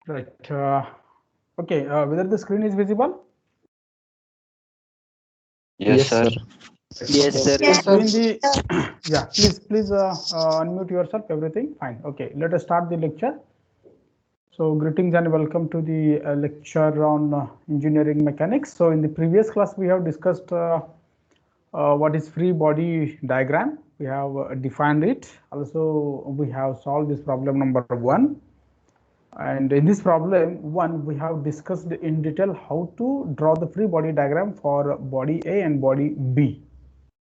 Right. Okay. Whether the screen is visible? Yes, Yes, sir. sir. Yes, Okay. sir. Yes, So sir. in the yeah, please unmute yourself. Everything fine. Okay. Let us start the lecture. So greetings and welcome to the lecture on engineering mechanics. So in the previous class we have discussed what is free body diagram. We have defined it. Also we have solved this problem number 1. And in this problem 1 we have discussed in detail how to draw the free body diagram for body A and body B,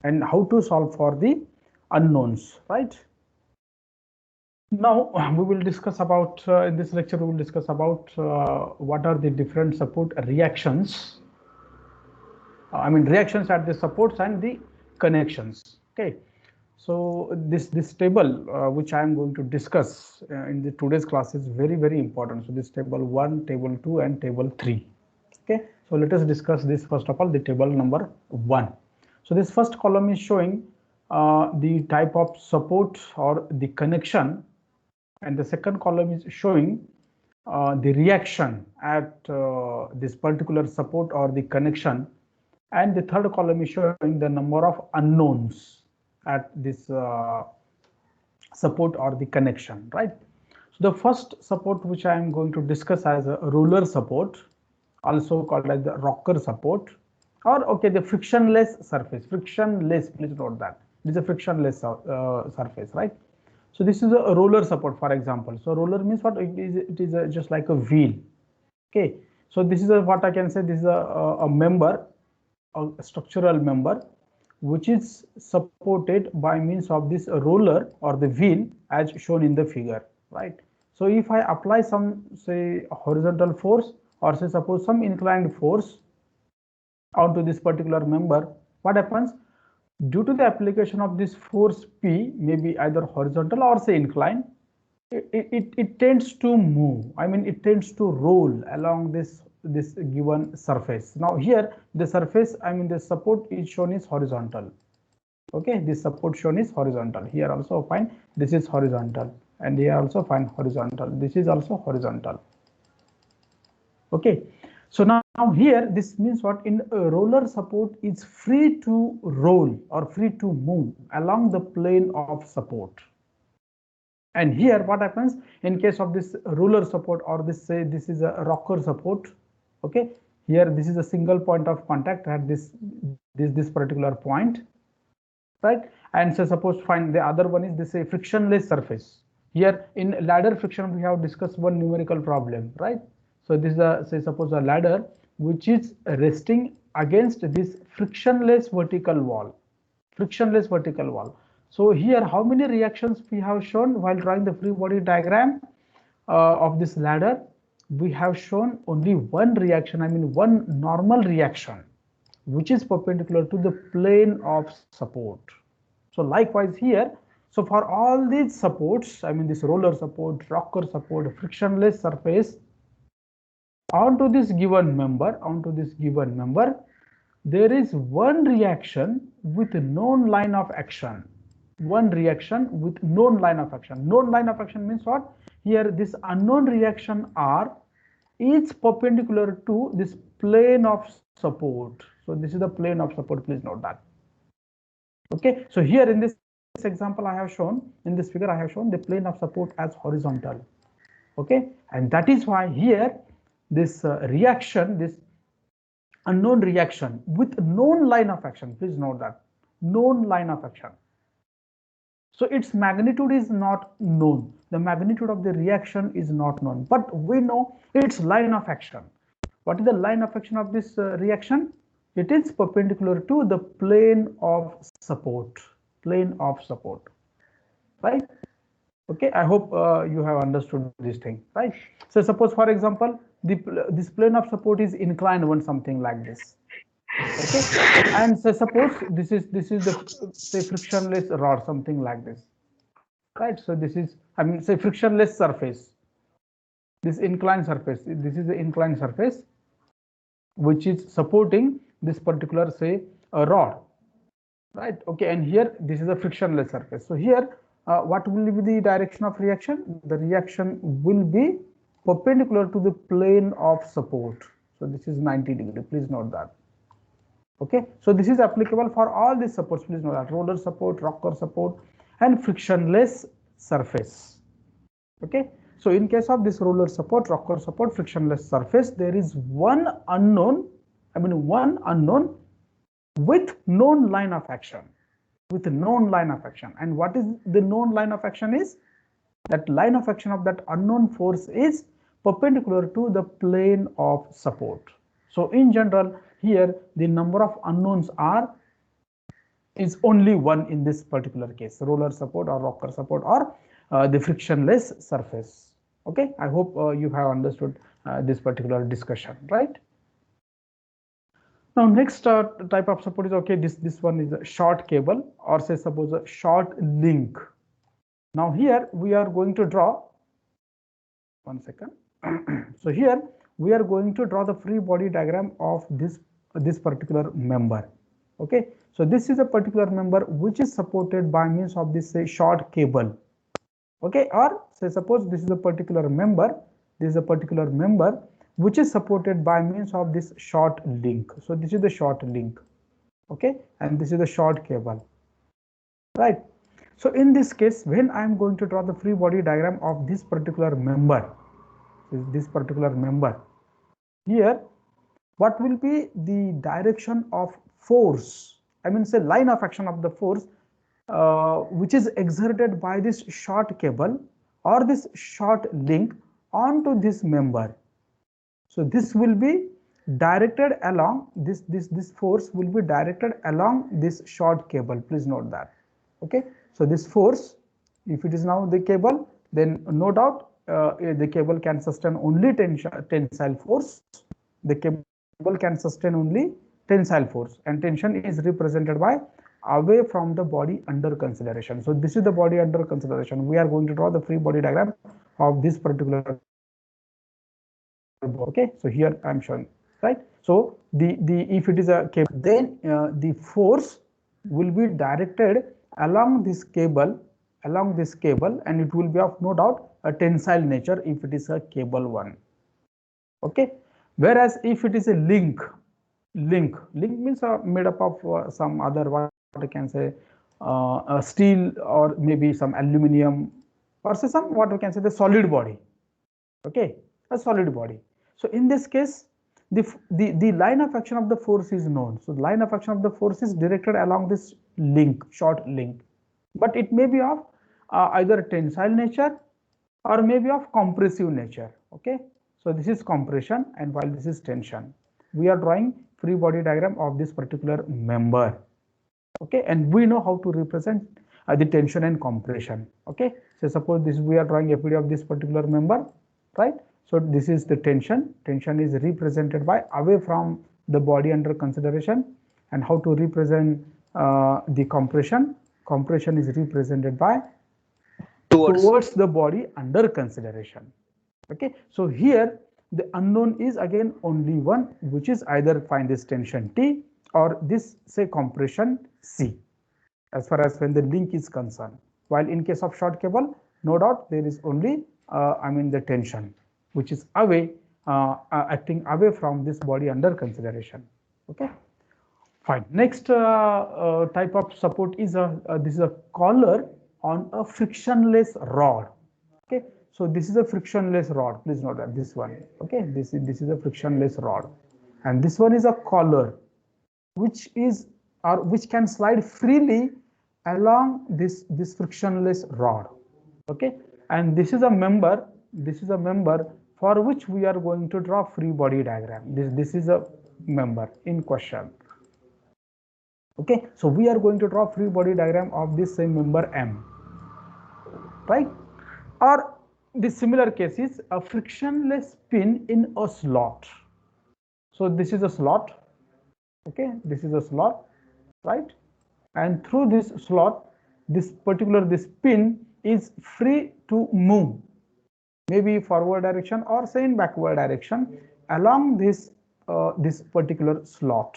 and how to solve for the unknowns, right? Now we will discuss about in this lecture we will discuss about what are the different support reactions. I mean reactions at the supports and the connections. Okay, so this table which I am going to discuss in the today's class is very important. So this table 1, table 2, and table 3. Okay, so let us discuss this first of all, the table number 1. So this first column is showing the type of support or the connection, and the second column is showing the reaction at this particular support or the connection, and the third column is showing the number of unknowns at this support or the connection, right? So the first support which I am going to discuss as a roller support, also called as the rocker support, or okay, the frictionless surface. Frictionless, please note that it is a frictionless surface, right? So this is a roller support, for example. So roller means what? It is just like a wheel. Okay, so this is what I can say. This is a member, a structural member, which is supported by means of this roller or the wheel as shown in the figure, right? So if I apply some, say, horizontal force, or say suppose some inclined force onto this particular member, what happens? Due to the application of this force P, maybe either horizontal or say inclined, it tends to move. I mean, it tends to roll along this given surface. Now here the surface, I mean the support is shown is horizontal. Okay, this support shown is horizontal. Here also fine, this is horizontal, and here also fine, horizontal. This is also horizontal. Okay, so now here this means what? In a roller support is free to roll or free to move along the plane of support. And here what happens in case of this roller support, or this, say this is a rocker support. Okay, here this is a single point of contact at this particular point, right? And so suppose find the other one is this, a frictionless surface. Here in ladder friction we have discussed one numerical problem, right? So this is a, say suppose a ladder which is resting against this frictionless vertical wall. Frictionless vertical wall. So here how many reactions we have shown while drawing the free body diagram of this ladder? We have shown only one reaction, I mean one normal reaction, which is perpendicular to the plane of support. So likewise here, so for all these supports, I mean this roller support, rocker support, frictionless surface, onto this given member, there is one reaction with known line of action. One reaction with known line of action. Known line of action means what? Here this unknown reaction R is perpendicular to this plane of support. So this is the plane of support, please note that. Okay, so here in this example I have shown, in this figure I have shown the plane of support as horizontal. Okay, and that is why here this reaction, this unknown reaction with known line of action, please note that, known line of action. So its magnitude is not known, the magnitude of the reaction is not known, but we know its line of action. What is the line of action of this reaction? It is perpendicular to the plane of support, plane of support, right? Okay, I hope you have understood this thing, right? So suppose for example this plane of support is inclined one, something like this. Okay, and so suppose this is the, say, frictionless rod, something like this, right? So this is, I mean, say, frictionless surface, this inclined surface, this is the inclined surface which is supporting this particular, say, a rod, right? Okay, and here this is a frictionless surface. So here what will be the direction of reaction? The reaction will be perpendicular to the plane of support. So this is 90 degree, please note that. Okay, so this is applicable for all these supports, please note that: roller support, rocker support, and frictionless surface. Okay, so in case of this roller support, rocker support, frictionless surface, there is one unknown, one unknown with known line of action, and what is the known line of action is that line of action of that unknown force is perpendicular to the plane of support. So in general, here the number of unknowns is only one in this particular case: roller support or rocker support or the frictionless surface. Okay, I hope you have understood this particular discussion, right? Now next type of support is, okay, this one is a short cable, or say suppose a short link. Now here we are going to draw, one second. So here we are going to draw the free body diagram of this particular member. Okay, so this is a particular member which is supported by means of this, say, short cable. Okay, or say suppose this is a particular member, which is supported by means of this short link. So this is the short link. Okay, and this is the short cable, right? So in this case, when I am going to draw the free body diagram of this particular member, here what will be the direction of force, say line of action of the force which is exerted by this short cable or this short link onto this member. So this will be directed along this force will be directed along this short cable, please note that. Okay, so this force, if it is now the cable, then no doubt the cable can sustain only tensile force. The cable can sustain only tensile force, and tension is represented by away from the body under consideration. So this is the body under consideration. We are going to draw the free body diagram of this particular. Okay, so here I am showing, right? So the if it is a cable, then the force will be directed along this cable, and it will be of no doubt a tensile nature if it is a cable one. Okay, whereas if it is a link means made up of some other, what I can say, steel or maybe some aluminum, or say some, what we can say, the solid body. Okay, a solid body. So in this case, the line of action of the force is known. So the line of action of the force is directed along this link, short link, but it may be of either tensile nature or maybe of compressive nature. Okay, so this is compression, and while this is tension. We are drawing free body diagram of this particular member. Okay, and we know how to represent the tension and compression. Okay, so suppose this, we are drawing a FBD of this particular member, right? So this is the tension is represented by away from the body under consideration, and how to represent the compression is represented by towards the body under consideration. Okay, so here the unknown is again only one, which is either find this tension T or this, say, compression C, as far as when the link is concerned. While in case of short cable, no doubt there is only the tension, which is away, acting away from this body under consideration. Okay, fine. Next type of support is this is a collar on a frictionless rod. Okay, so this is a frictionless rod, please note that this one. Okay, this is a frictionless rod, and this one is a collar which can slide freely along this frictionless rod. Okay, and this is a member for which we are going to draw free body diagram. This is a member in question. Okay, so we are going to draw free body diagram of this same member M, right? Or the similar case is a frictionless pin in a slot. So this is a slot. Okay, this is a slot, right? And through this slot, this pin is free to move, maybe forward direction or say in backward direction along this particular slot.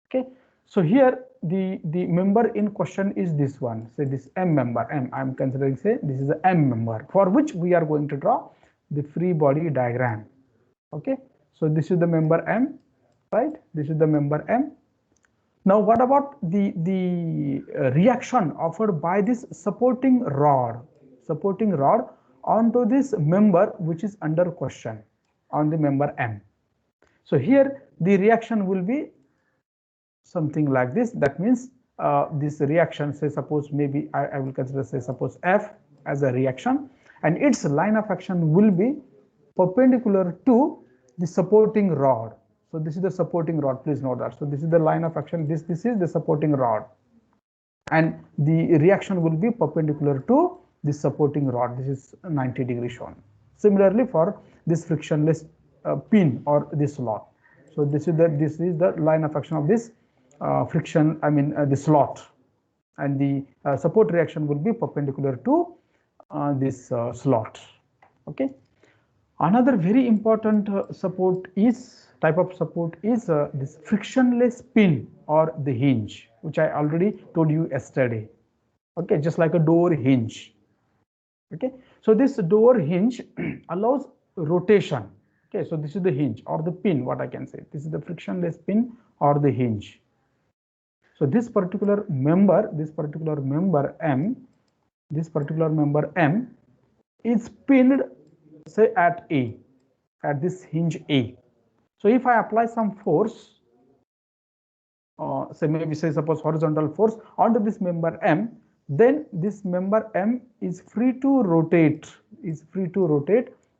Okay, so here the member in question is this one, say this M member. I'm considering, say, this is a M member for which we are going to draw the free body diagram. Okay, so this is the member M, right? This is the member M. Now, what about the reaction offered by this supporting rod onto this member which is under question on the member M? So here the reaction will be something like this. That means this reaction, say suppose maybe I will consider, say suppose F as a reaction, and its line of action will be perpendicular to the supporting rod. So this is the supporting rod, please note that. So this is the line of action, this is the supporting rod, and the reaction will be perpendicular to the supporting rod. This is 90 degrees shown. Similarly for this frictionless pin or this slot. So this is the line of action of this friction, the slot, and the support reaction will be perpendicular to this slot. Okay. Another very important type of support is this frictionless pin or the hinge, which I already told you yesterday. Okay, just like a door hinge. Okay, so this door hinge allows rotation. Okay, so this is the hinge or the pin, what I can say. This is the frictionless pin or the hinge. So this particular member M is pinned, say at this hinge A. So if I apply some force, say suppose horizontal force onto this member M, then this member M is free to rotate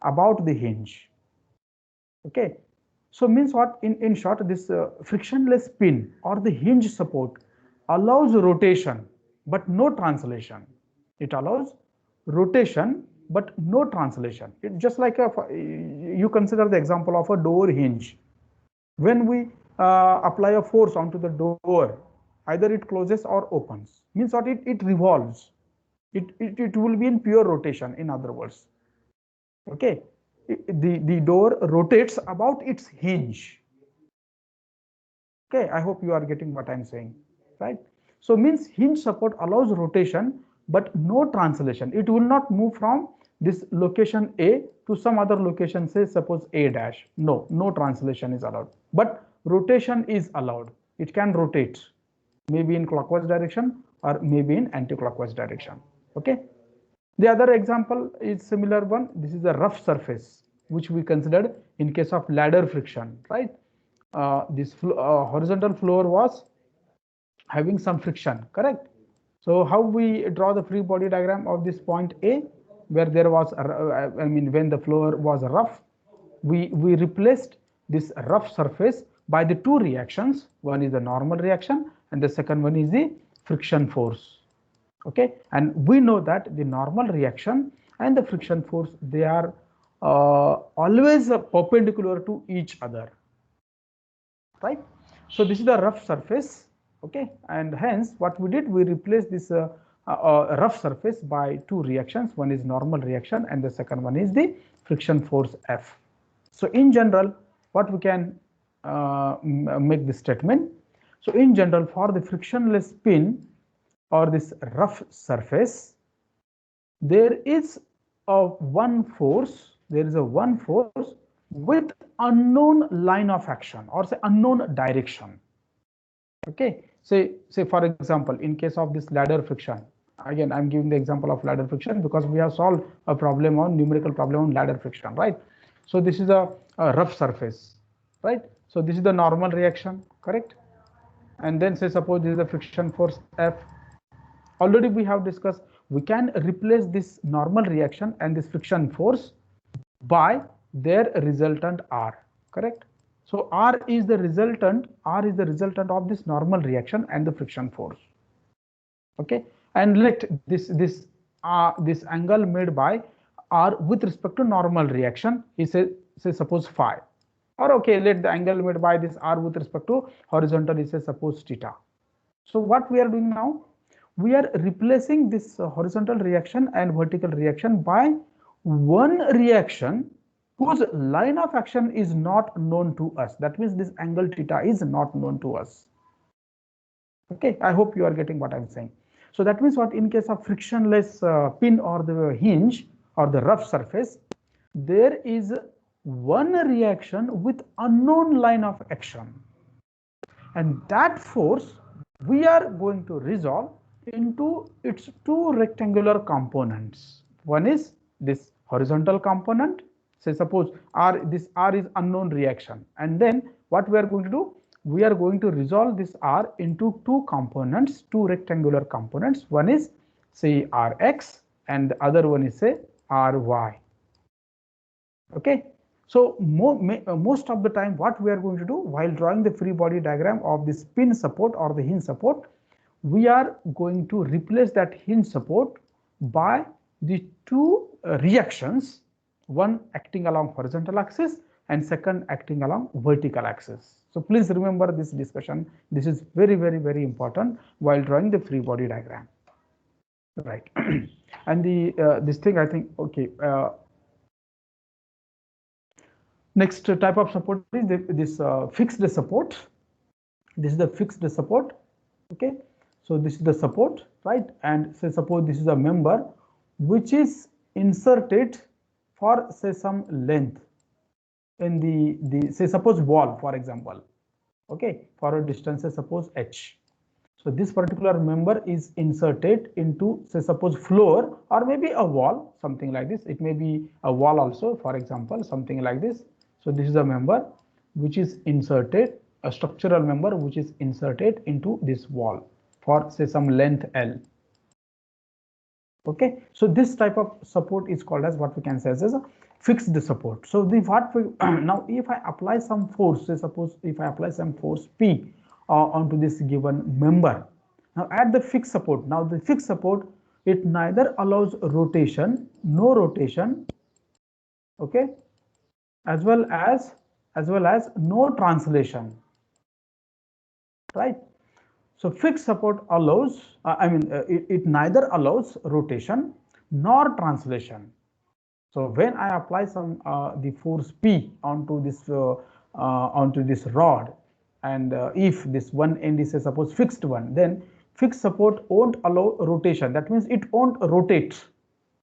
about the hinge. Okay, so means what, in short, this frictionless pin or the hinge support allows rotation but no translation. It allows rotation but no translation. It just like you consider the example of a door hinge. When we apply a force onto the door, either it closes or opens. Means what, it revolves. It will be in pure rotation, in other words. Okay, the door rotates about its hinge. Okay, I hope you are getting what I'm saying, right? So means hinge support allows rotation but no translation. It will not move from this location A to some other location, say suppose A dash. No translation is allowed, but rotation is allowed. It can rotate, maybe in clockwise direction or maybe in anti-clockwise direction. Okay. The other example is similar one. This is a rough surface which we considered in case of ladder friction, right? This horizontal floor was having some friction, correct? So how we draw the free body diagram of this point A, where there was, when the floor was rough, we replaced this rough surface by the two reactions. One is the normal reaction and the second one is the friction force. Okay, and we know that the normal reaction and the friction force, they are always perpendicular to each other, right? So this is the rough surface. Okay, and hence what we did, we replaced this rough surface by two reactions. One is normal reaction and the second one is the friction force F. So in general, what we can make this statement. So in general, for the frictionless pin or this rough surface, there is one force with unknown line of action, or say unknown direction. Okay, say for example, in case of this ladder friction, again I'm giving the example of ladder friction because we have solved a numerical problem on ladder friction, right? So this is a rough surface, right? So this is the normal reaction, correct? And then say suppose this is the friction force F. Already we have discussed, we can replace this normal reaction and this friction force by their resultant R, correct? So R is the resultant of this normal reaction and the friction force. Okay, and let this angle made by R with respect to normal reaction is say suppose phi, or okay, let the angle made by this R with respect to horizontal is say suppose theta. So what we are doing now, we are replacing this horizontal reaction and vertical reaction by one reaction whose line of action is not known to us. That means this angle theta is not known to us. Okay, I hope you are getting what I'm saying. So that means what, in case of frictionless pin or the hinge or the rough surface, there is one reaction with unknown line of action, and that force we are going to resolve into its two rectangular components. One is this horizontal component. Say suppose R, this R is unknown reaction, and then what we are going to do, we are going to resolve this R into two components, two rectangular components. One is say Rx and the other one is say Ry. Okay, so most of the time what we are going to do while drawing the free body diagram of the pin support or the hinge support, we are going to replace that hinge support by the two reactions, one acting along horizontal axis and second acting along vertical axis. So please remember this discussion. This is very, very, very important while drawing the free body diagram. Right. And the this thing I think, okay, next type of support is this fixed support. This is the fixed support. Okay, so this is the support, right? And say suppose this is a member which is inserted for say some length in the say suppose wall, for example. Okay, for a distance, say suppose h. So this particular member is inserted into say suppose floor or maybe a wall, something like this. It may be a wall also, for example, something like this. So this is a member which is inserted, a structural member which is inserted into this wall for say some length L. Okay, so this type of support is called as what we can say as a fixed support. So the what we now if I apply some force, say suppose if I apply some force P onto this given member, now at the fixed support, now the fixed support, it neither allows rotation, no rotation, okay, as well as no translation, right? So fixed support allows, it neither allows rotation nor translation. So when I apply some the force P onto this rod, and if this one end is a suppose fixed one, then fixed support won't allow rotation. That means it won't rotate,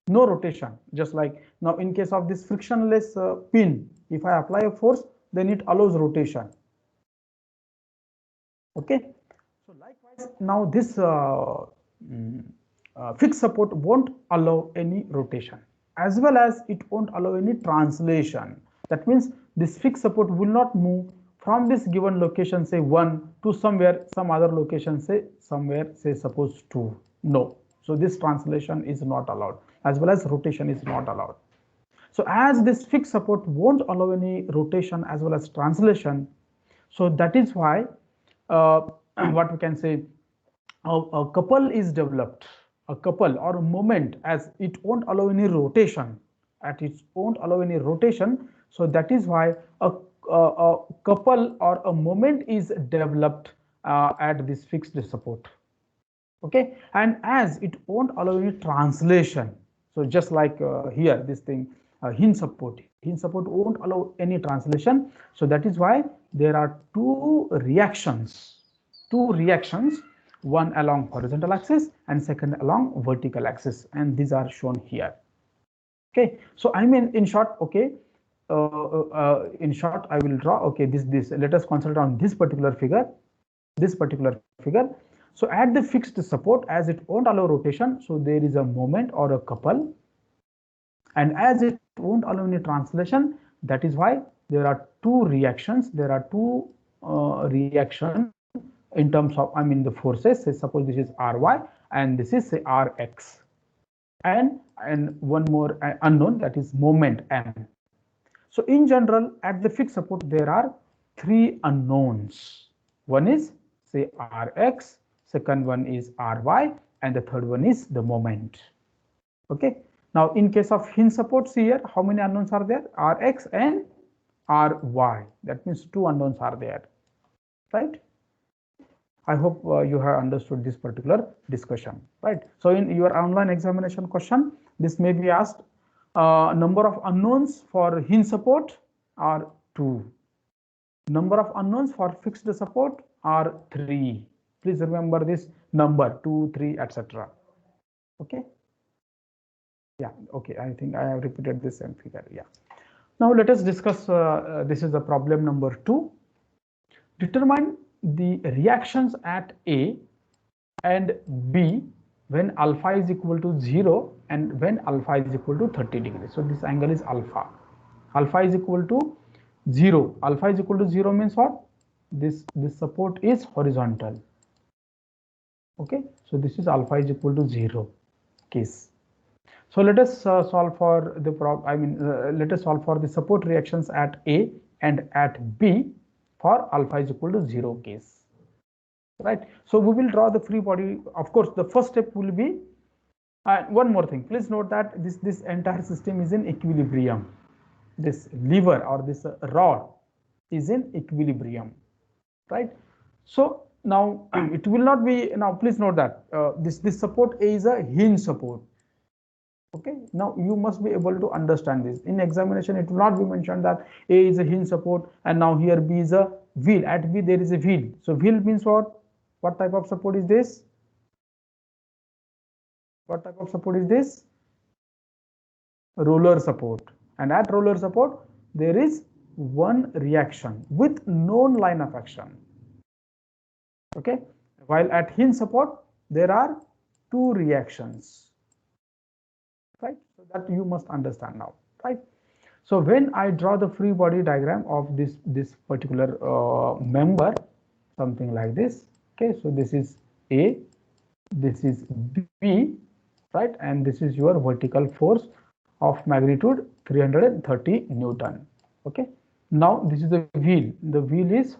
no rotation. Just like now in case of this frictionless pin, if I apply a force, then it allows rotation. Okay. So likewise, now this fixed support won't allow any rotation, as well as it won't allow any translation. That means this fixed support will not move from this given location, say 1, to somewhere, some other location, say somewhere, say suppose 2. No. So this translation is not allowed, as well as rotation is not allowed. So as this fixed support won't allow any rotation as well as translation, so that is why what we can say, a couple is developed, a couple or a moment, as it won't allow any rotation, at it won't allow any rotation. So that is why a couple or a moment is developed at this fixed support. Okay, and as it won't allow any translation, so just like here this thing, hinge support won't allow any translation. So that is why there are two reactions, one along horizontal axis and second along vertical axis, and these are shown here. Okay, so I mean in short, okay, in short I will draw, okay, this let us concentrate on this particular figure. So at the fixed support, as it won't allow rotation, so there is a moment or a couple, and as it won't allow any translation, that is why there are two reactions. There are two reaction in terms of, I mean, the forces. Say suppose this is Ry and this is say Rx, and one more unknown, that is moment M. So in general, at the fixed support, there are three unknowns. One is say Rx, second one is Ry, and the third one is the moment. Okay. Now in case of hinge supports here, how many unknowns are there? Rx and Ry. That means two unknowns are there, right? I hope you have understood this particular discussion, right? So in your online examination question, this may be asked, number of unknowns for hinge support are 2. Number of unknowns for fixed support are 3. Please remember this number 2, 3, etc. Okay. Yeah, okay, I think I have repeated this same figure. Yeah. Now let us discuss, this is the problem number 2. Determine the reactions at A and B when alpha is equal to 0 and when alpha is equal to 30 degrees. So this angle is alpha. Alpha is equal to 0. Alpha is equal to 0 means what? This support is horizontal. Okay, so this is alpha is equal to 0 case. So let us solve for the let us solve for the support reactions at A and at B for alpha is equal to 0 case. Right. So we will draw the free body. Of course, the first step will be, one more thing. Please note that this entire system is in equilibrium. This lever or this rod is in equilibrium, right? So now it will not be, now please note that this support A is a hinge support. Okay, now you must be able to understand this. In examination, it will not be mentioned that A is a hinge support and now here B is a wheel. At B there is a wheel. So wheel means what? What type of support is this? What type of support is this? Roller support. And at roller support, there is one reaction with known line of action. Okay, while at hinge support, there are two reactions. Right, so that you must understand now. Right. So when I draw the free body diagram of this particular member, something like this. Okay, so this is A, this is B, right, and this is your vertical force of magnitude 330 Newton. Okay, now this is the wheel. The wheel is,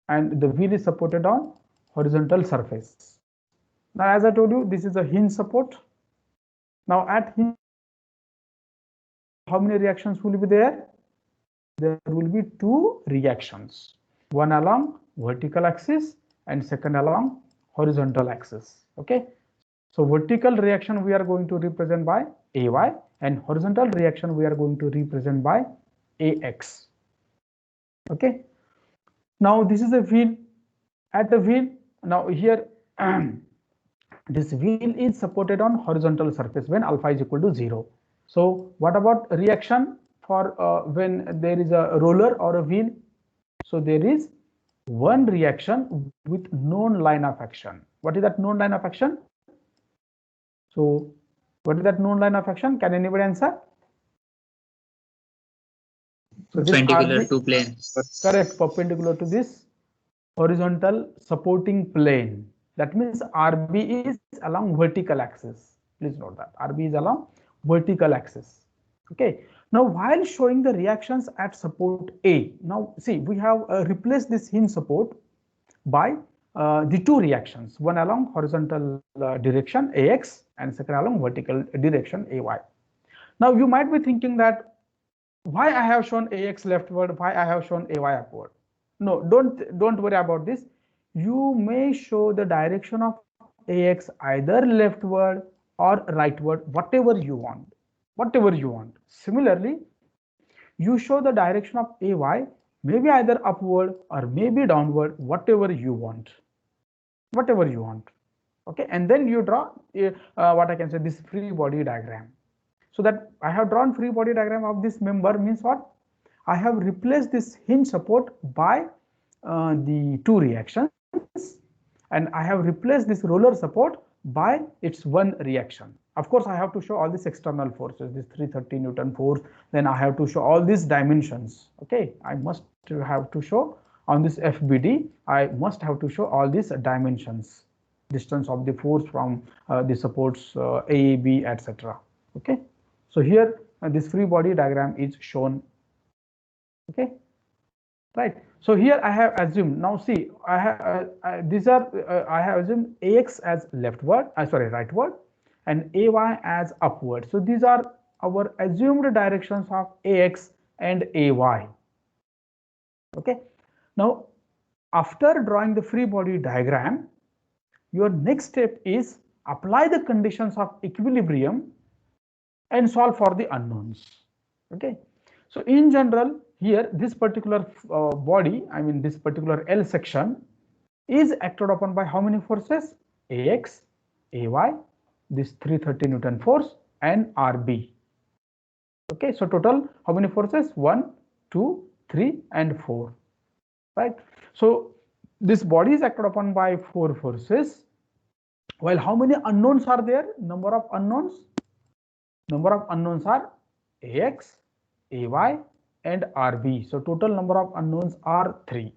and the wheel is supported on horizontal surface. Now, as I told you, this is a hinge support. Now, at hinge, how many reactions will be there? There will be two reactions, one along vertical axis and second along horizontal axis. Okay, so vertical reaction we are going to represent by AY and horizontal reaction we are going to represent by AX. Okay, now this is a wheel. At the wheel, now here this wheel is supported on horizontal surface when alpha is equal to 0. So what about reaction for when there is a roller or a wheel? So there is one reaction with known line of action. What is that known line of action? So what is that known line of action? Can anybody answer? So this Perpendicular RB, to plane. correct, perpendicular to this horizontal supporting plane. That means RB is along vertical axis. Please note that RB is along vertical axis. Okay. Now, while showing the reactions at support A, now see, we have replaced this hinge support by the two reactions, one along horizontal direction AX and second along vertical direction AY. Now, you might be thinking that why I have shown AX leftward, why I have shown AY upward. No, don't worry about this. You may show the direction of AX either leftward or rightward, whatever you want. Whatever you want. Similarly, you show the direction of AY maybe either upward or maybe downward, whatever you want. Whatever you want. Okay, and then you draw what I can say, this free body diagram. So that I have drawn free body diagram of this member means what? I have replaced this hinge support by the two reactions, and I have replaced this roller support by its one reaction. Of course, I have to show all these external forces, this 330 Newton force, then I have to show all these dimensions. Okay, I must have to show on this FBD, I must have to show all these dimensions, distance of the force from the supports A, B, etc. Okay, so here this free body diagram is shown. Okay, right. So here I have assumed, now see, I have these are I have assumed AX as leftward, sorry, rightward, and AY as upward. So these are our assumed directions of AX and AY. Okay, now after drawing the free body diagram, your next step is apply the conditions of equilibrium and solve for the unknowns. Okay, so in general, here this particular body, I mean this particular L section is acted upon by how many forces? AX, AY, this 330 Newton force and RB. Okay, so total how many forces? 1, 2, 3 and 4, right? So this body is acted upon by 4 forces. While how many unknowns are there? Number of unknowns are AX, AY and RB. So total number of unknowns are 3.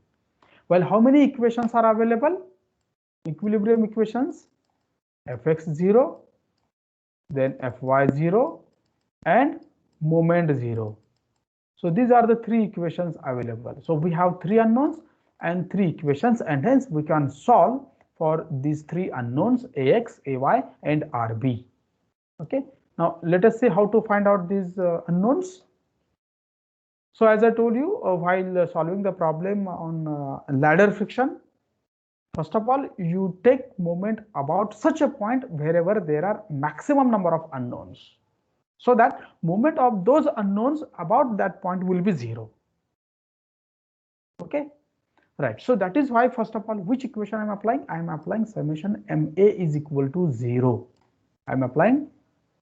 Well, how many equations are available? Equilibrium equations, Fx0, then Fy0 and moment 0. So these are the 3 equations available. So we have 3 unknowns and 3 equations, and hence we can solve for these 3 unknowns AX, AY and RB. Okay, now let us see how to find out these unknowns. So as I told you while solving the problem on ladder friction, first of all, you take moment about such a point wherever there are maximum number of unknowns, so that moment of those unknowns about that point will be 0. Okay, right. So that is why first of all, which equation I am applying? I am applying summation MA is equal to 0. I am applying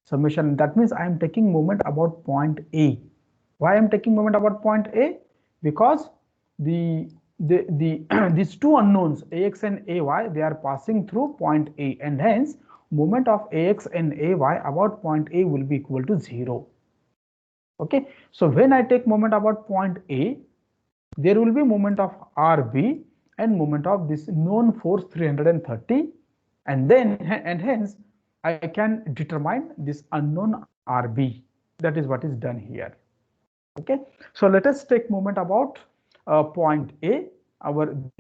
summation. That means I am taking moment about point A. Why I am taking moment about point A? Because these two unknowns AX and AY, they are passing through point A, and hence moment of AX and AY about point A will be equal to 0. Okay, so when I take moment about point A, there will be moment of RB and moment of this known force 330, and hence I can determine this unknown RB. That is what is done here. Okay, so let us take moment about point A.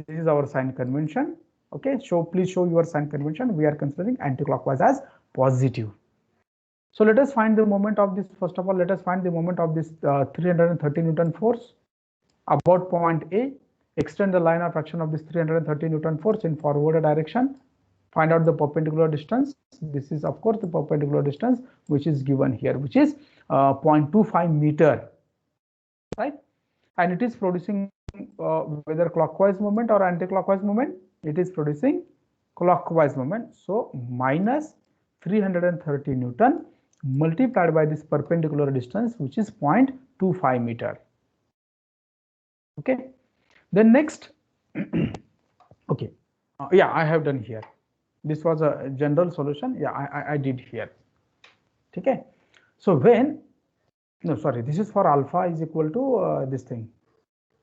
This is our sign convention. Okay, so please show your sign convention. We are considering anticlockwise as positive. So let us find the moment of this. First of all, let us find the moment of this 330 Newton force about point A. Extend the line of action of this 330 Newton force in forward direction. Find out the perpendicular distance. This is of course the perpendicular distance which is given here, which is 0.25 meter, right? And it is producing whether clockwise moment or anti-clockwise moment. It is producing clockwise moment. So minus 330 Newton multiplied by this perpendicular distance, which is 0.25 meter. Okay, then next okay, yeah, I have done here. This was a general solution. Yeah, I did here. Okay, so when this is for alpha is equal to this thing,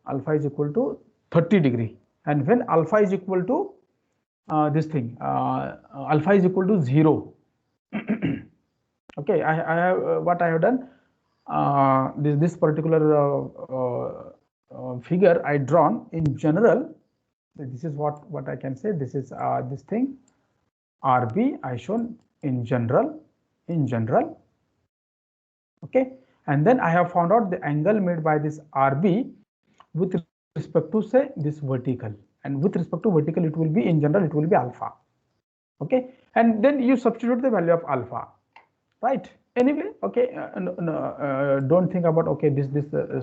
alpha is equal to 30 degree, and when alpha is equal to this thing, alpha is equal to 0. Okay, I have what I have done, this particular figure I drawn in general. This is what I can say. This is this thing RB I shown in general, okay, and then I have found out the angle made by this RB with respect to say this vertical, and with respect to vertical it will be in general it will be alpha. Okay, and then you substitute the value of alpha, right? Anyway, okay, don't think about okay this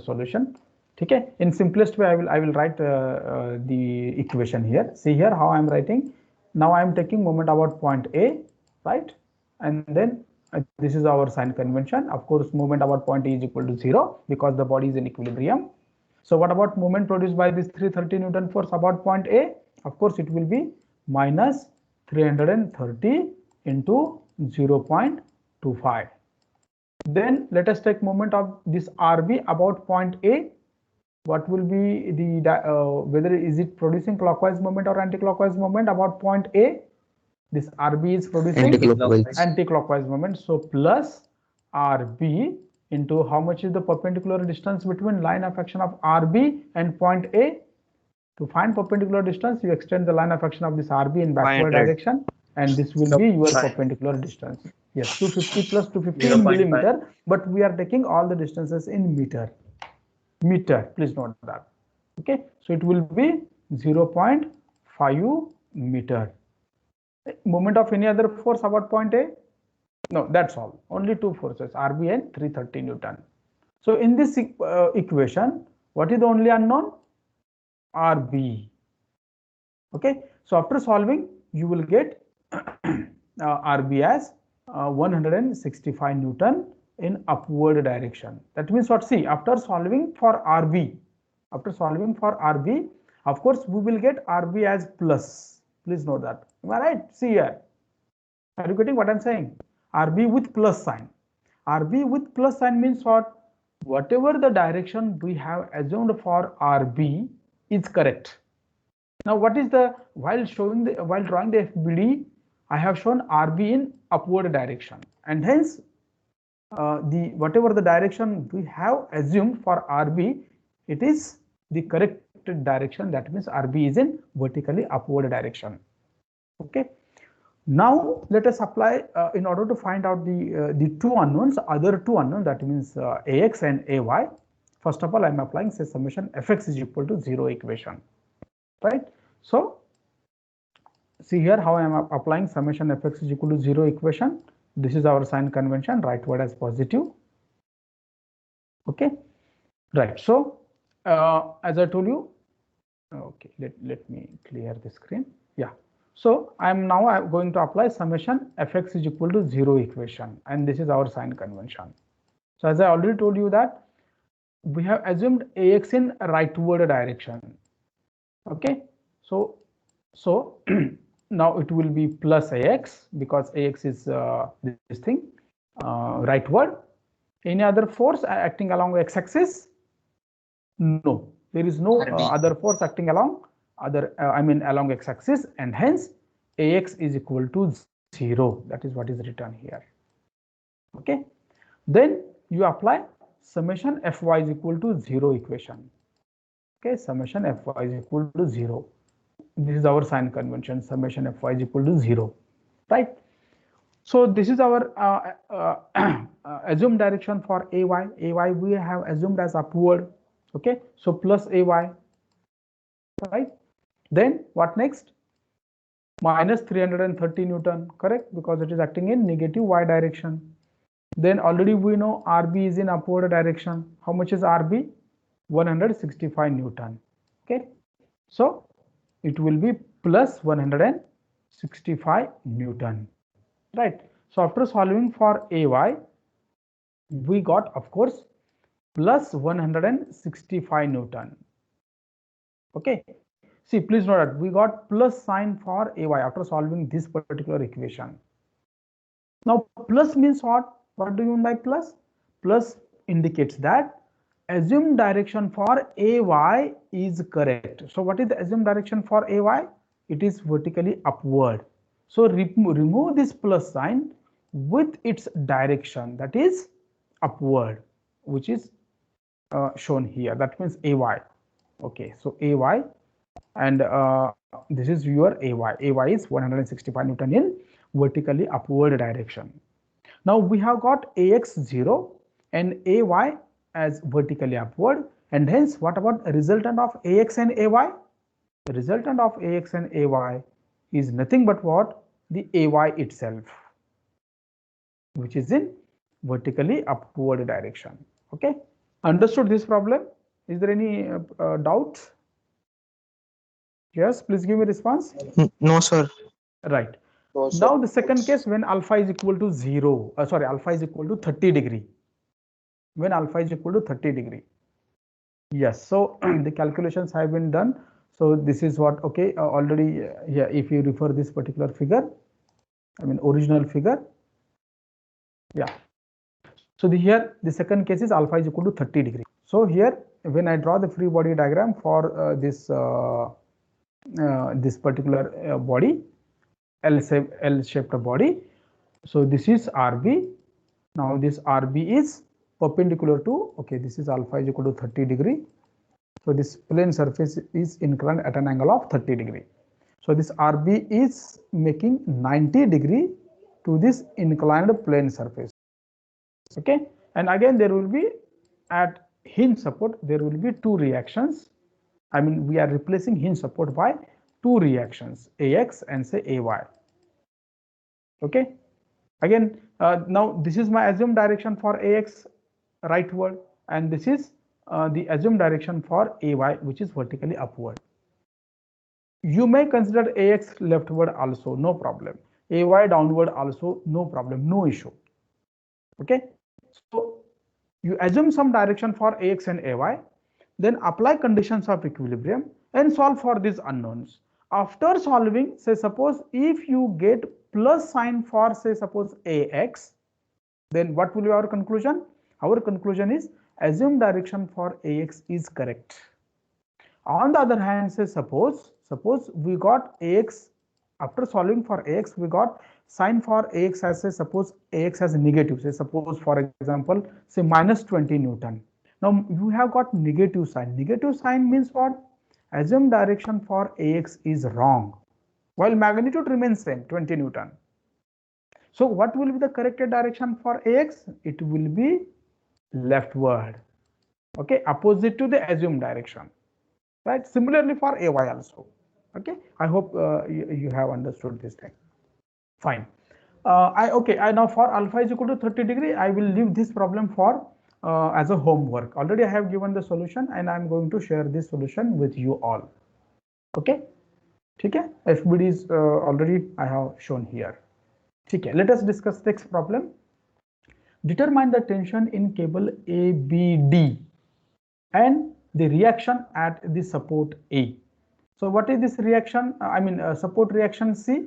solution. Okay, in simplest way I will write the equation here. See here how I am writing. Now I am taking moment about point A, right? And then this is our sign convention. Of course, moment about point A is equal to 0 because the body is in equilibrium. So what about moment produced by this 330 Newton force about point A? Of course, it will be minus 330 into 0.25. Then let us take moment of this RB about point A. What will be the whether is it producing clockwise moment or anti-clockwise moment about point A? This RB is producing anti-clockwise moment. So plus RB into how much is the perpendicular distance between line of action of RB and point A. To find perpendicular distance, you extend the line of action of this RB in backward direction, and this will be your perpendicular distance. Yes, 250 plus 250 in millimeter, but we are taking all the distances in meter. Please note that. Okay, so it will be 0.5 meter. Moment of any other force about point A? No, that's all. Only two forces, RB and 330 Newton. So in this equation, what is the only unknown? RB. Okay, so after solving, you will get RB as 165 Newton in upward direction. That means what? See, after solving for RB, of course, we will get RB as plus. Please note that. Am I right? See here. Are you getting what I'm saying? RB with plus sign. RB with plus sign means what? Whatever the direction we have assumed for RB is correct. Now, what is the, while drawing the FBD, I have shown RB in upward direction, and hence whatever the direction we have assumed for RB, it is the correct direction. That means RB is in vertically upward direction. Okay. Now let us apply in order to find out the two unknowns, other two unknowns, that means AX and AY. First of all, I am applying say summation fx is equal to 0 equation, right? So see here how I am applying summation fx is equal to 0 equation. This is our sign convention, rightward as positive. Okay, right. So as I told you, okay, let me clear the screen. Yeah. So I am now going to apply summation fx is equal to 0 equation, and this is our sign convention. So as I already told you that we have assumed AX in rightward direction. Okay, so now it will be plus AX because AX is this thing rightward. Any other force acting along x-axis? No, there is no other force acting along along x-axis, and hence AX is equal to 0. That is what is written here. Okay, then you apply summation Fy is equal to 0 equation. Okay, summation Fy is equal to 0. This is our sign convention, summation Fy is equal to 0, right? So this is our assumed direction for AY. AY we have assumed as upward. Okay, so plus AY, right? Then what next? Minus 330 Newton, correct? Because it is acting in negative y direction. Then already we know RB is in upward direction. How much is RB? 165 Newton. Okay, so it will be plus 165 Newton, right? So after solving for AY, we got, of course, plus 165 Newton. Okay, see, please note that we got plus sign for AY after solving this particular equation. Now plus means what? What do you mean by plus? Plus indicates that assumed direction for AY is correct. So what is the assumed direction for AY? It is vertically upward. So remove this plus sign with its direction, that is upward, which is shown here. That means AY. Okay, so AY, and this is your AY. AY is 165 Newton in vertically upward direction. Now we have got AX 0 and AY as vertically upward, and hence what about resultant of AX and AY? The resultant of AX and AY is nothing but what? The AY itself, which is in vertically upward direction. Okay, understood this problem? Is there any doubt? Yes, please give me a response. No, sir. Right. Now the second case, when alpha is equal to 0, alpha is equal to 30 degree. When alpha is equal to 30 degree. Yes, so the calculations have been done. So this is what, okay, already here, if you refer this particular figure, original figure. Yeah. So here the second case is alpha is equal to 30 degree. So here when I draw the free body diagram for this particular body, L-shaped body. So this is RB. Now this RB is perpendicular to, okay, this is alpha is equal to 30 degree. So this plane surface is inclined at an angle of 30 degree. So this RB is making 90 degree to this inclined plane surface. Okay, and again there will be at hinge support, there will be two reactions. We are replacing hinge support by two reactions, AX and say AY. Okay, again now this is my assumed direction for AX rightward, and this is the assumed direction for AY, which is vertically upward. You may consider AX leftward also, no problem. AY downward also no problem, no issue. Okay, so you assume some direction for AX and AY, then apply conditions of equilibrium and solve for these unknowns. After solving, say suppose if you get plus sign for say suppose AX, then what will be our conclusion? Our conclusion is assume direction for AX is correct. On the other hand, say suppose we got AX, after solving for AX we got sign for AX as say suppose AX as negative, say suppose for example say minus 20 Newton. Now you have got negative sign. Negative sign means what? Assume direction for AX is wrong while magnitude remains same, 20 Newton. So what will be the corrected direction for AX? It will be leftward. Okay, opposite to the assumed direction. Right, similarly for AY also. Okay, I hope you have understood this thing. Fine. I now for alpha is equal to 30 degree, I will leave this problem for as a homework. Already I have given the solution and I am going to share this solution with you all. Okay, okay. FBD is already I have shown here. Okay, let us discuss next problem. Determine the tension in cable ABD and the reaction at the support A. So what is this reaction? Support reaction C.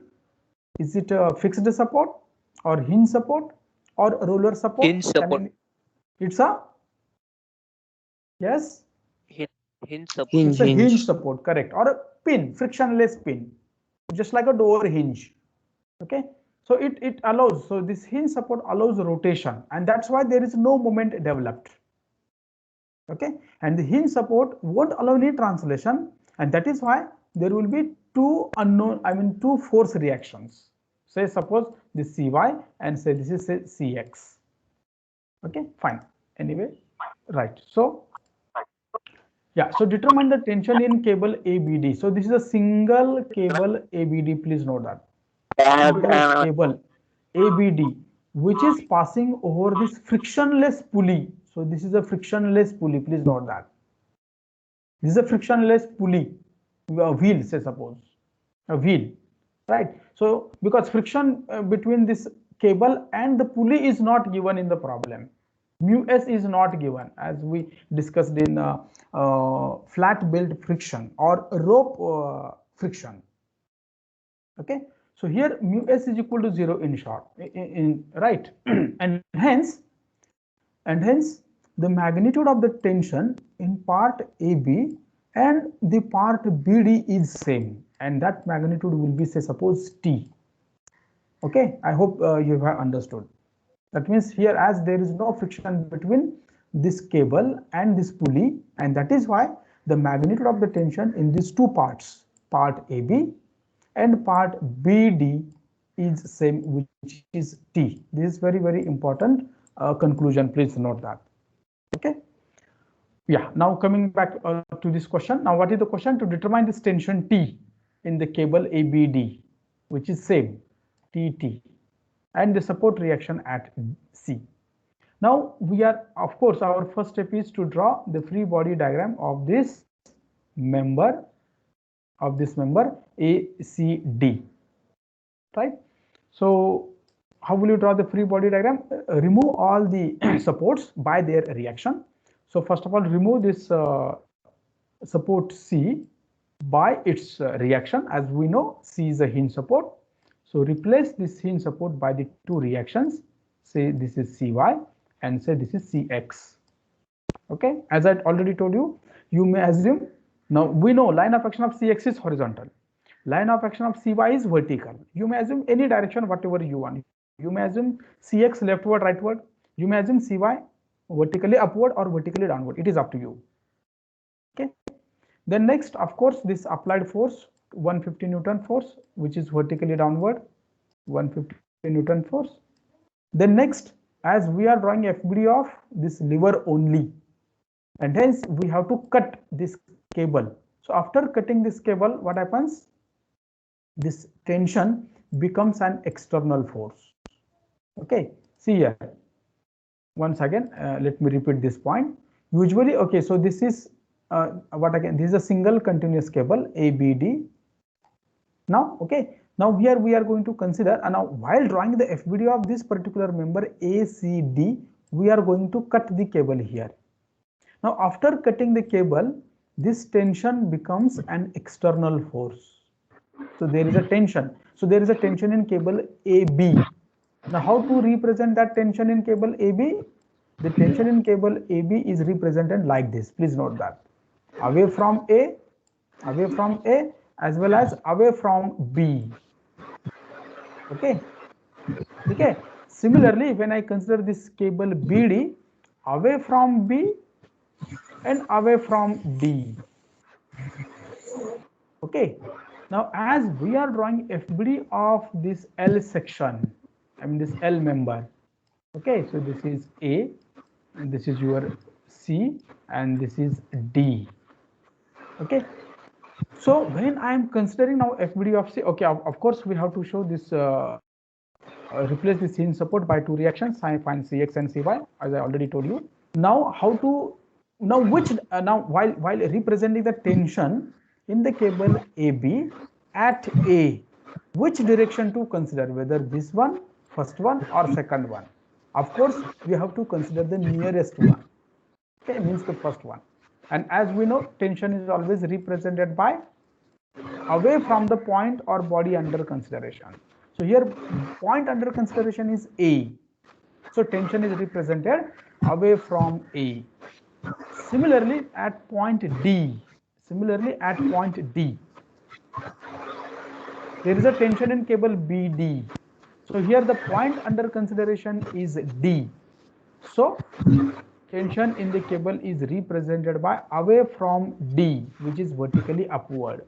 Is it a fixed support or hinge support or roller support? Hinge support. It's a yes. Hinge support. It's a hinge support, correct, or a pin, frictionless pin, just like a door hinge. Okay, so it allows. So this hinge support allows rotation, and that's why there is no moment developed. Okay, and the hinge support won't allow any translation, and that is why there will be two two force reactions. Say suppose this Cy and say this is say Cx. Okay, fine. Anyway, right. So yeah, so determine the tension in cable ABD. So this is a single cable ABD. Please note that single cable ABD, which is passing over this frictionless pulley. So this is a frictionless pulley. Please note that this is a frictionless pulley, a wheel. Say suppose a wheel, right? So because friction between this cable and the pulley is not given in the problem. Mu s is not given as we discussed in flat belt friction or rope friction. Okay, so here mu s is equal to 0 in short, right? and hence the magnitude of the tension in part AB and the part BD is same, and that magnitude will be say suppose T. Okay, I hope you have understood. That means here as there is no friction between this cable and this pulley, and that is why the magnitude of the tension in these two parts, part AB and part BD, is same, which is T. This is very important conclusion. Please note that. Okay. Yeah. Now coming back to this question. Now what is the question? To determine this tension T in the cable ABD, which is same TT, and the support reaction at C. Now we are, of course, our first step is to draw the free body diagram of this member ACD, right? So how will you draw the free body diagram? Remove all the supports by their reaction. So first of all, remove this support C by its reaction. As we know, C is a hinge support. So replace this hinge support by the two reactions. Say this is Cy and say this is Cx. Okay, as I already told you, you may assume, now we know line of action of Cx is horizontal, line of action of Cy is vertical. You may assume any direction whatever you want. You may assume Cx leftward, rightward. You may assume Cy vertically upward or vertically downward. It is up to you. Okay. Then next, of course, this applied force 150 Newton force, which is vertically downward, 150 Newton force. Then next, as we are drawing FBD of this lever only, and hence we have to cut this cable. So after cutting this cable, what happens? This tension becomes an external force. Okay, see here. Once again, let me repeat this point. Usually, okay, so this is this is a single continuous cable ABD. Now, okay, Now here we are going to consider, and now while drawing the FBD of this particular member ACD, we are going to cut the cable here. Now after cutting the cable, this tension becomes an external force. So there is a tension. So there is a tension in cable AB. Now how to represent that tension in cable AB? The tension in cable AB is represented like this. Please note that. Away from A as well as away from B. Okay. Okay. Similarly, when I consider this cable BD, away from B and away from D. Okay. Now, as we are drawing FBD of this L section, I mean this L member. Okay, so this is A, and this is your C, and this is D. Okay. So when I am considering now FBD of C, okay, of course we have to show this replace the scene support by two reactions, I find Cx and Cy, as I already told you. Now how to now while representing the tension in the cable AB at A, which direction to consider, whether this one, first one, or second one? Of course we have to consider the nearest one. Okay, means the first one. And as we know, tension is always represented by away from the point or body under consideration. So here point under consideration is A. So tension is represented away from A. Similarly at point D, there is a tension in cable BD. So here the point under consideration is D. So tension in the cable is represented by away from D, which is vertically upward.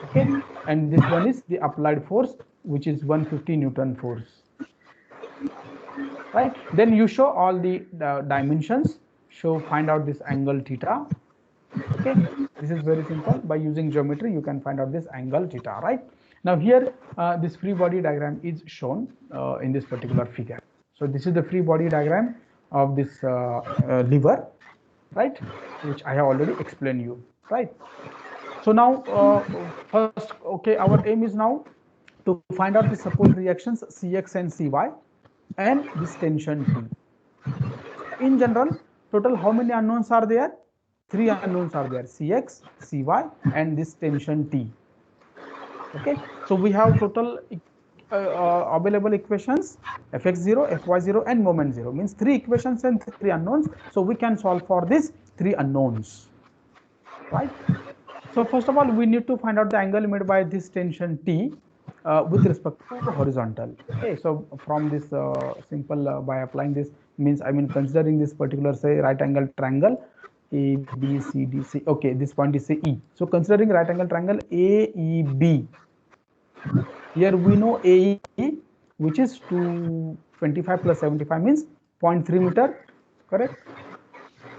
Okay, and this one is the applied force, which is 150 Newton force. Right, then you show all the dimensions, find out this angle theta. Okay, this is very simple. By using geometry you can find out this angle theta. Right, now here this free body diagram is shown in this particular figure. So this is the free body diagram of this lever, right, which I have already explained you. Right, so now first, okay, our aim is now to find out the support reactions Cx and Cy and this tension T. In general, total how many unknowns are there? 3 unknowns are there, Cx, Cy, and this tension T. Okay, so we have total available equations, Fx0, Fy0, and moment 0, means 3 equations and 3 unknowns. So we can solve for these 3 unknowns. Right. So first of all, we need to find out the angle made by this tension T with respect to the horizontal. Okay, so from this simple by applying this means, I mean considering this particular say right angle triangle A, B, C, D, C. Okay, this point is say E. So considering right angle triangle AEB, here we know AE, which is 225 plus 75 means 0.3 meter, correct?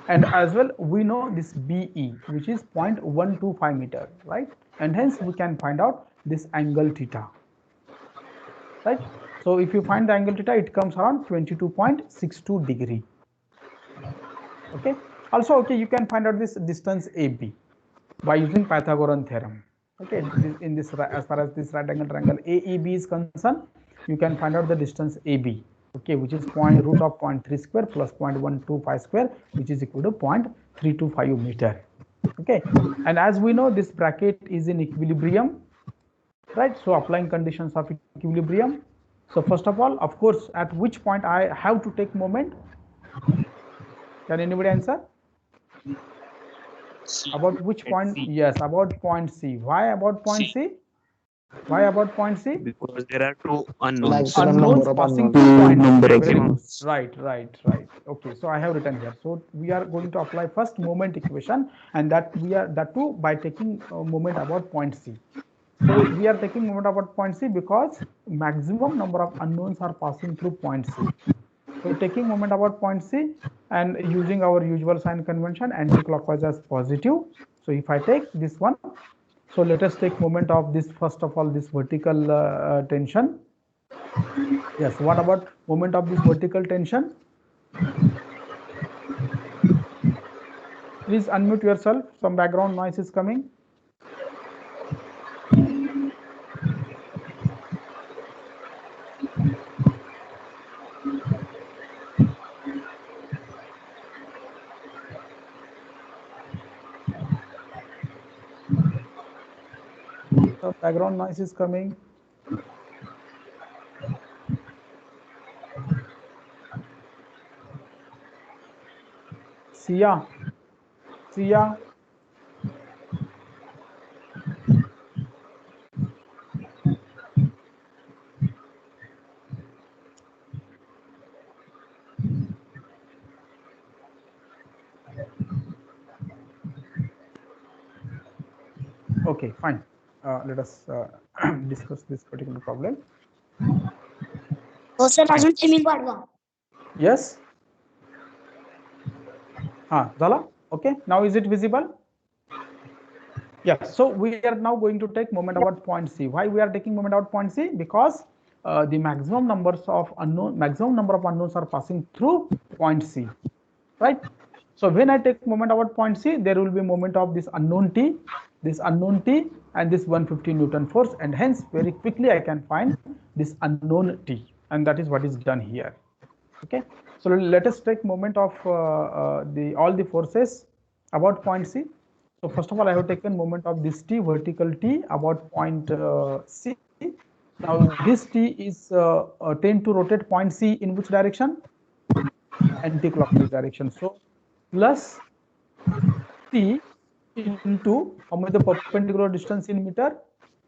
And as well we know this BE, which is 0.125 meter, right? And hence we can find out this angle theta, right? So if you find the angle theta, it comes around 22.62 degree. Okay, also okay, you can find out this distance AB by using Pythagorean theorem. Okay, in this, as far as this right angle triangle AEB is concerned, you can find out the distance AB. Okay, which is root of 0.3 square plus 0.125 square, which is equal to 0.325 meter. Okay, and as we know, this bracket is in equilibrium, right? So applying conditions of equilibrium. So first of all, of course, at which point I have to take moment? Can anybody answer? C. About which point? C. Yes, about point C. Why about point C? Why about point C? Because there are 2 unknowns. Unknowns passing through point C. Right. Okay, so I have written here. So we are going to apply first moment equation, and that too by taking moment about point C. So we are taking moment about point C because maximum number of unknowns are passing through point C. So taking moment about point C and using our usual sign convention, anti-clockwise as positive. So if I take this one, so let us take moment of this, first of all, this vertical tension. Yes, what about moment of this vertical tension? Please unmute yourself, some background noise is coming. The background noise is coming. Sia. Sia. Okay, fine. Let us discuss this particular problem. Yes. Zala. Okay. Now is it visible? Yeah. So we are now going to take moment about point C. Why we are taking moment about point C? Because the maximum number of unknowns are passing through point C, right? So when I take moment about point C, there will be moment of this unknown T, and this 150 Newton force, and hence very quickly I can find this unknown T, and that is what is done here. Okay. So let us take moment of all the forces about point C. So first of all, I have taken moment of this T, vertical T, about point C. Now this T is tend to rotate point C in which direction? Anti-clockwise direction. So plus T into how much the perpendicular distance in meter?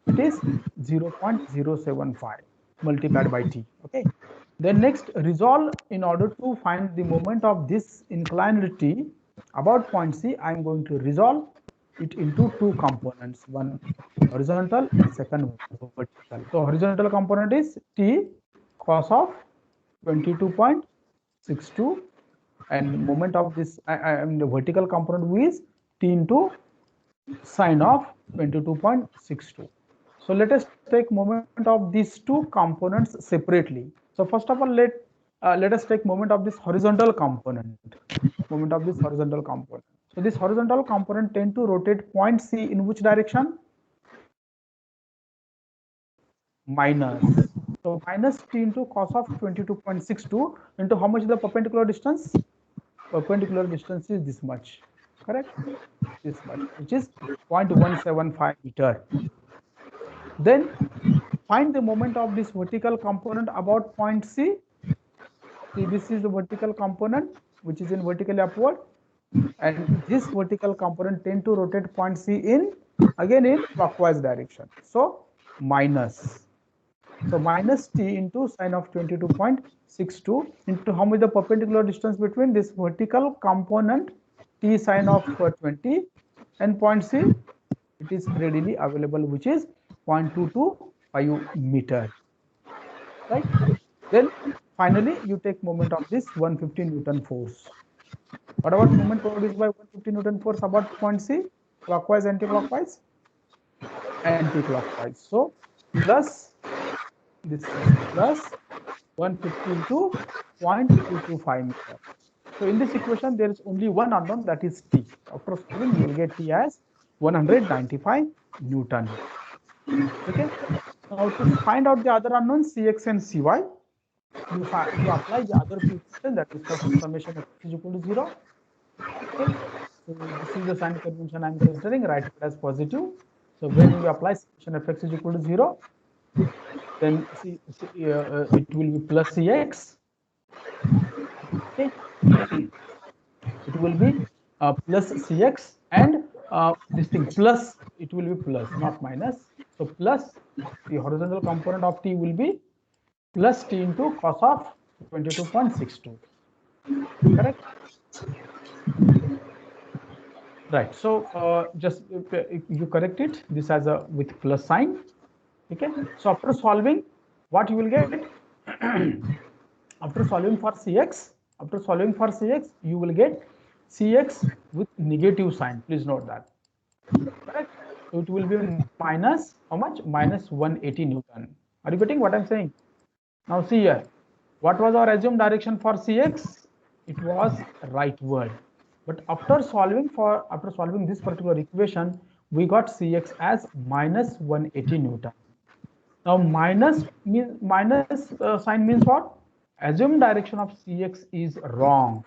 It is 0.075 multiplied by T. Okay. Then next, resolve in order to find the moment of this inclined T about point C. I am going to resolve it into two components, one horizontal and second vertical. So horizontal component is T cos of 22.62, and moment of this the vertical component is T into sine of 22.62. So let us take moment of these two components separately. So first of all, let us take moment of this horizontal component. Moment of this horizontal component. So this horizontal component tend to rotate point C in which direction? Minus. So minus T into cos of 22.62 into how much is the perpendicular distance? Perpendicular distance is this much, correct? This much, which is 0.175 meter. Then find the moment of this vertical component about point C. See, this is the vertical component which is in vertically upward, and this vertical component tend to rotate point C in again in clockwise direction. So minus. So minus T into sine of 22.62 into how much the perpendicular distance between this vertical component T sine of 20 and point C. It is readily available, which is 0.225 meter, right? Then finally you take moment of this 150 Newton force. What about moment produced by 150 Newton force about point C? Clockwise, anti-clockwise? Anti-clockwise. So plus this plus 150 into 0.225 meter. So in this equation, there is only one unknown, that is T. After solving, you will get T as 195 Newton. Okay. Now to find out the other unknowns, Cx and Cy, you apply the other equation, that is first summation of x is equal to 0. Okay. So this is the sign convention I am considering, write it as positive. So when you apply summation of x is equal to 0, then it will be plus Cx. Okay. It will be plus Cx, and this thing plus, it will be plus, not minus. So plus the horizontal component of T will be plus T into cos of 22.62. Correct? Right. So just you correct it, this as a with plus sign. Okay. So after solving, what you will get? After solving for Cx, you will get Cx with negative sign. Please note that. Correct. So it will be minus how much? Minus 180 Newton. Are you getting what I'm saying? Now see here. What was our assumed direction for Cx? It was rightward. But after solving this particular equation, we got Cx as minus 180 Newton. Now minus sign means what? Assumed direction of Cx is wrong.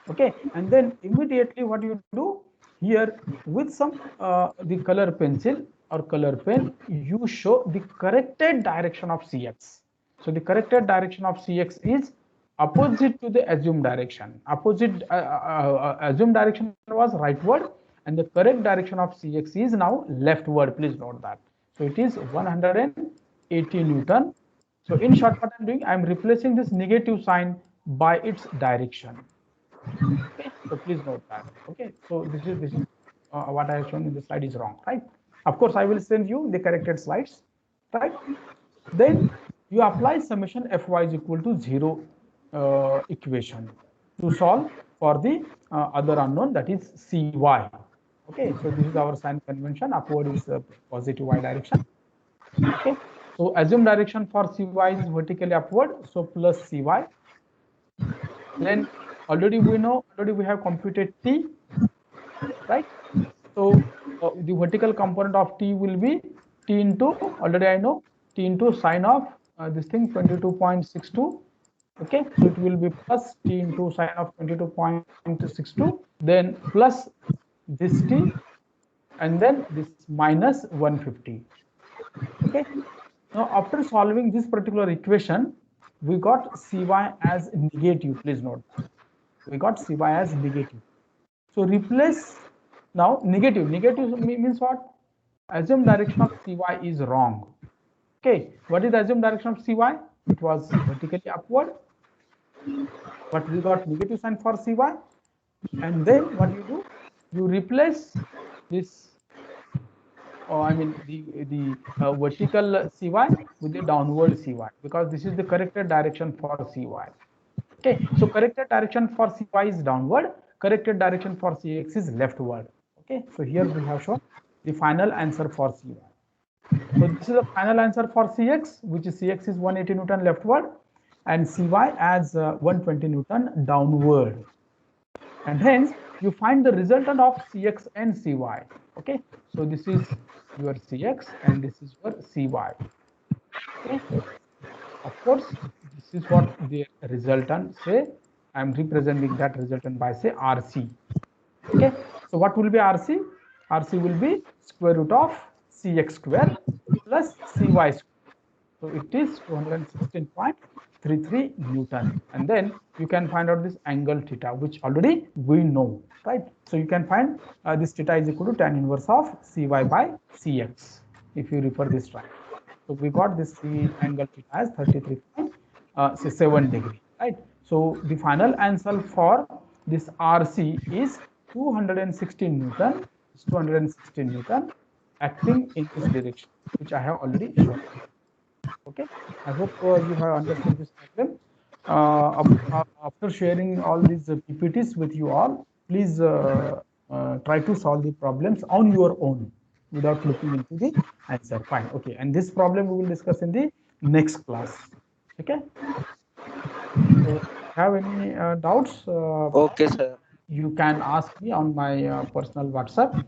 Okay, and then immediately what you do here with some the color pencil, or color pen, you show the corrected direction of Cx. So the corrected direction of Cx is opposite to the assumed direction. Assumed direction was rightward, and the correct direction of Cx is now leftward. Please note that. So it is 180 Newton. So in short, what I'm doing, I'm replacing this negative sign by its direction. Okay, so please note that. Okay, so this is what I have shown in the slide is wrong, right? Of course, I will send you the corrected slides, right? Then you apply summation Fy is equal to 0 equation to solve for the other unknown, that is Cy. Okay, so this is our sign convention. Upward is positive y direction. Okay, so assume direction for Cy is vertically upward, so plus Cy. Then already we have computed T, right? So the vertical component of T will be T into, already I know, T into sine of this thing 22.62. Okay, so it will be plus T into sine of 22.62, then plus this T, and then this minus 150. Okay, now after solving this particular equation, we got Cy as negative. Please note, we got Cy as negative. So replace now negative. Negative means what? Assumed direction of Cy is wrong. Okay, what is the assumed direction of Cy? It was vertically upward, but we got negative sign for Cy. And then what you do? You replace this, I mean the vertical Cy with the downward Cy, because this is the corrected direction for Cy. Okay, so corrected direction for Cy is downward, corrected direction for Cx is leftward. Okay, so here we have shown the final answer for Cy. So this is the final answer for Cx, which is Cx is 180 Newton leftward and Cy as 120 Newton downward. And hence you find the resultant of Cx and Cy. Okay, so this is your Cx and this is your Cy. Okay, of course, this is what the resultant say. I am representing that resultant by say RC. Okay, so what will be RC? RC will be square root of Cx square plus Cy square. So it is 216.33 Newton. And then you can find out this angle theta, which already we know, right? So you can find this theta is equal to tan inverse of Cy by Cx, if you refer this slide. So we got this angle theta as 33.7 degree, right? So the final answer for this RC is 216 Newton. It's 216 Newton acting in this direction, which I have already shown. Okay, I hope you have understood this problem. After sharing all these PPTs with you all, please try to solve the problems on your own without looking into the answer. Fine. Okay, and this problem we will discuss in the next class. Okay. So, have any doubts? Okay, sir. You can ask me on my personal WhatsApp.